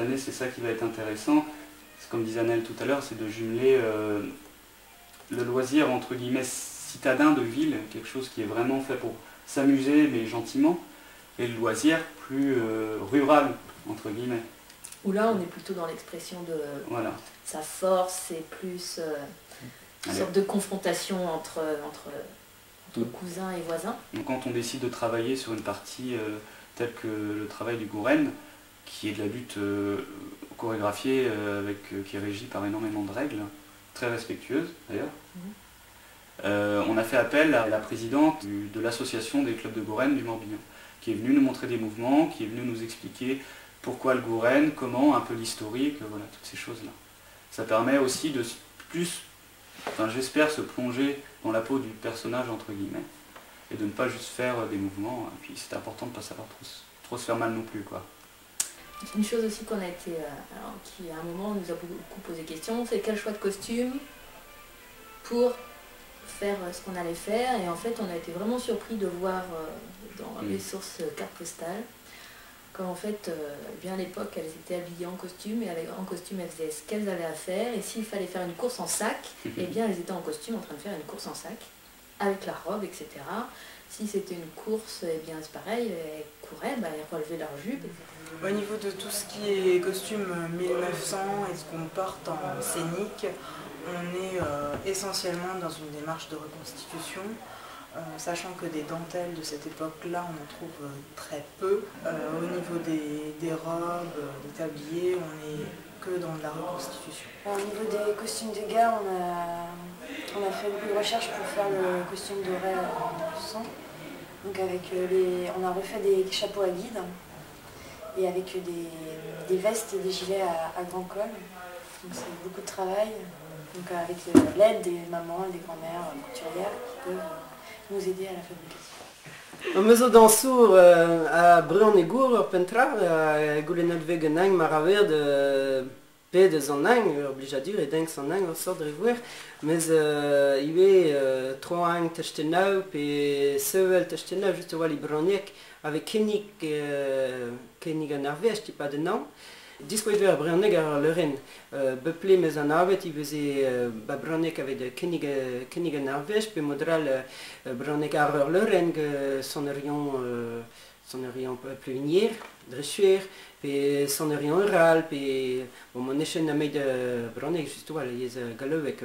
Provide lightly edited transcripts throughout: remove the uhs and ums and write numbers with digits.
années, c'est ça qui va être intéressant. Comme disait Annelle tout à l'heure, c'est de jumeler le loisir entre guillemets citadin de ville, quelque chose qui est vraiment fait pour s'amuser mais gentiment, et le loisir plus rural entre guillemets. Où là on est plutôt dans l'expression de voilà. Sa force, c'est plus une sorte de confrontation entre cousins et voisins. Donc quand on décide de travailler sur une partie telle que le travail du Gouren, qui est de la lutte chorégraphiée qui est régie par énormément de règles, très respectueuses d'ailleurs, on a fait appel à la présidente de l'association des clubs de Gouren du Morbihan, qui est venue nous montrer des mouvements, qui est venue nous expliquer pourquoi le Gouren, comment, un peu l'historique, voilà, toutes ces choses-là. Ça permet aussi de plus, enfin, j'espère, se plonger dans la peau du personnage, entre guillemets, et de ne pas juste faire des mouvements. Et puis c'est important de ne pas savoir trop se faire mal non plus, quoi. Une chose aussi qu'on a été, qui à un moment nous a beaucoup posé question, c'est quel choix de costume pour faire ce qu'on allait faire. Et en fait, on a été vraiment surpris de voir dans les sources cartes postales qu'en fait, bien à l'époque, elles étaient habillées en costume, et en costume, elles faisaient ce qu'elles avaient à faire. Et s'il fallait faire une course en sac, eh bien, elles étaient en costume en train de faire une course en sac, avec la robe, etc. Si c'était une course, eh bien, c'est pareil, elles couraient, elles relevaient leur jupe. Au niveau de tout ce qui est costume 1900 et ce qu'on porte en scénique, on est essentiellement dans une démarche de reconstitution. Sachant que des dentelles de cette époque-là, on en trouve très peu. Au niveau des robes, des tabliers, on n'est que dans de la reconstitution. Au niveau des costumes de guerre, on a fait beaucoup de recherches pour faire le costume doré en 1900. Donc on a refait des chapeaux à guide et avec des vestes et des gilets à grand col. Donc c'est beaucoup de travail. Donc avec l'aide des mamans et des grands-mères couturières qui peuvent nous aider à la fabrication. Mezo dansour a breon e gour ur pentra, goulennet vegen eng mar a ver de pedez an eng, obligadur e denks an eng, sort de revoir, mais ive tro eng techtenaou pe sevel techtenaou just oa li broniek avec kenig an arvez, tipa de nan. Diskoet ver breoneg ar leuren, beple mez an avet, i veze breoneg avet kenig an arvez, pe modral breoneg ar leuren son erion plevinier, dressuer, pe son erion oral, pe mon echen a meid breoneg just oa yez galovek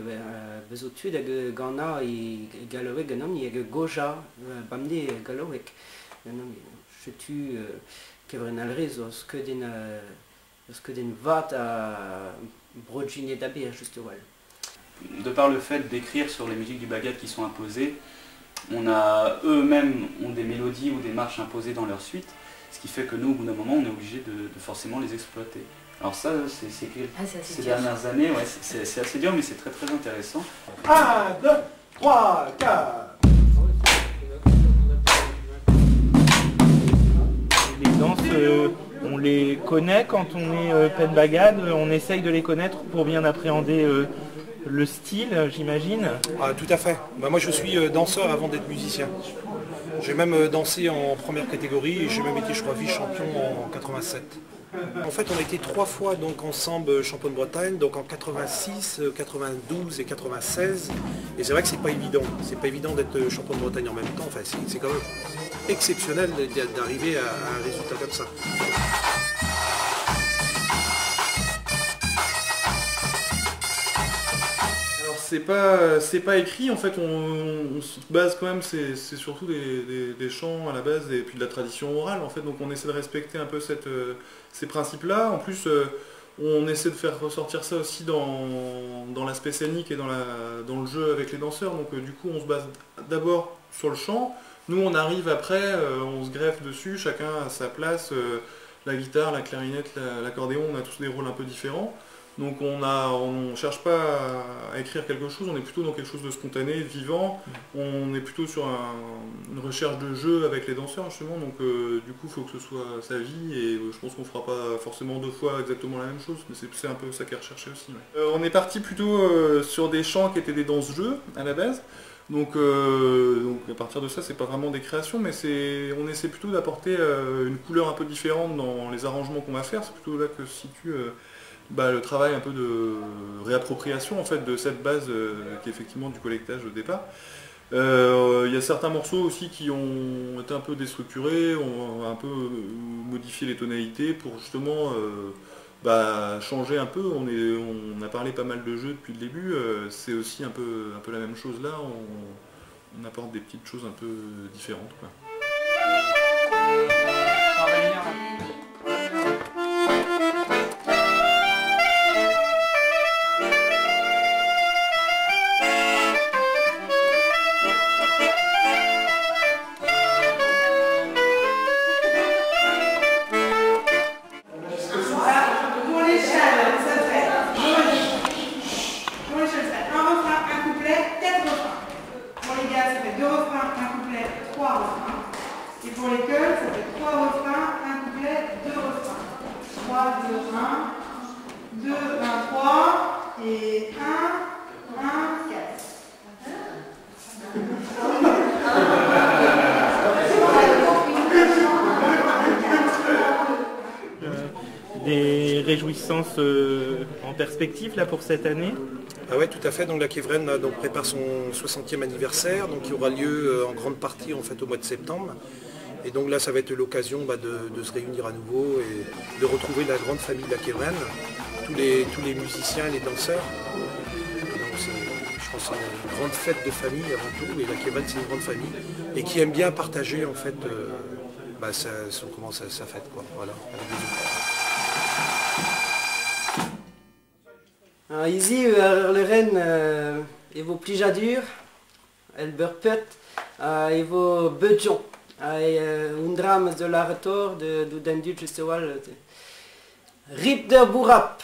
bezo tud hag gana e galovek ganom ni hag goja bamde galovek. Je tu kevren alrez oz que den vat à brodjine d'abir, juste voilà. De par le fait d'écrire sur les musiques du Bagad qui sont imposées, eux-mêmes ont des mélodies ou des marches imposées dans leur suite, ce qui fait que nous, au bout d'un moment, on est obligé de forcément les exploiter. Alors ça, c'est ces dernières années, ouais, c'est assez dur, mais c'est très très intéressant. 1, 2, 3, 4. Les danses, on les connaît quand on est Pen Bagad, on essaye de les connaître pour bien appréhender le style, j'imagine. Ah, tout à fait. Moi je suis danseur avant d'être musicien. J'ai même dansé en première catégorie et j'ai même été, je crois, vice-champion en 87. En fait, on a été 3 fois donc ensemble champion de Bretagne, donc en 86, 92 et 96. Et c'est vrai que c'est pas évident. C'est pas évident d'être champion de Bretagne en même temps. Enfin, c'est quand même exceptionnel d'arriver à un résultat comme ça. C'est pas écrit, en fait on se base quand même, c'est surtout des chants à la base et puis de la tradition orale en fait, donc on essaie de respecter un peu ces principes-là. En plus on essaie de faire ressortir ça aussi dans l'aspect scénique et dans le jeu avec les danseurs, donc du coup on se base d'abord sur le chant, nous on arrive après, on se greffe dessus, chacun à sa place, la guitare, la clarinette, l'accordéon, on a tous des rôles un peu différents. Donc on ne cherche pas à écrire quelque chose, on est plutôt dans quelque chose de spontané, de vivant, on est plutôt sur une recherche de jeu avec les danseurs justement, donc du coup il faut que ce soit sa vie et je pense qu'on ne fera pas forcément 2 fois exactement la même chose, mais c'est un peu ça qui est recherché aussi. Ouais. On est parti plutôt sur des chants qui étaient des danses-jeux à la base, Donc à partir de ça, c'est pas vraiment des créations, mais on essaie plutôt d'apporter une couleur un peu différente dans les arrangements qu'on va faire. C'est plutôt là que se situe le travail un peu de réappropriation en fait de cette base qui est effectivement du collectage au départ. Il y a certains morceaux aussi qui ont été un peu déstructurés, on a un peu modifié les tonalités pour justement changer un peu. On a parlé pas mal de jeux depuis le début, c'est aussi un peu la même chose là, on apporte des petites choses un peu différentes, quoi. Et pour les chœurs, ça fait 3 refrains, 1 couplet, 2 refrains. 3, 2, 1, 2, 1, 3, et 1, 1, 4. Des réjouissances en perspective là pour cette année? Ah ouais, tout à fait. Donc la Kevren prépare son 60e anniversaire, donc qui aura lieu en grande partie en fait au mois de septembre. Et donc là, ça va être l'occasion de se réunir à nouveau et de retrouver la grande famille de la Kevren, tous les musiciens, les danseurs. Et donc je pense que c'est une grande fête de famille avant tout, et la Kevren c'est une grande famille et qui aime bien partager en fait sa fête, quoi. Voilà. Alors ici, le Rennes, il vaut plijadur, el beurpet, il vaut budjon, un drame de l'arator, de Dendut, Rip der Bourap.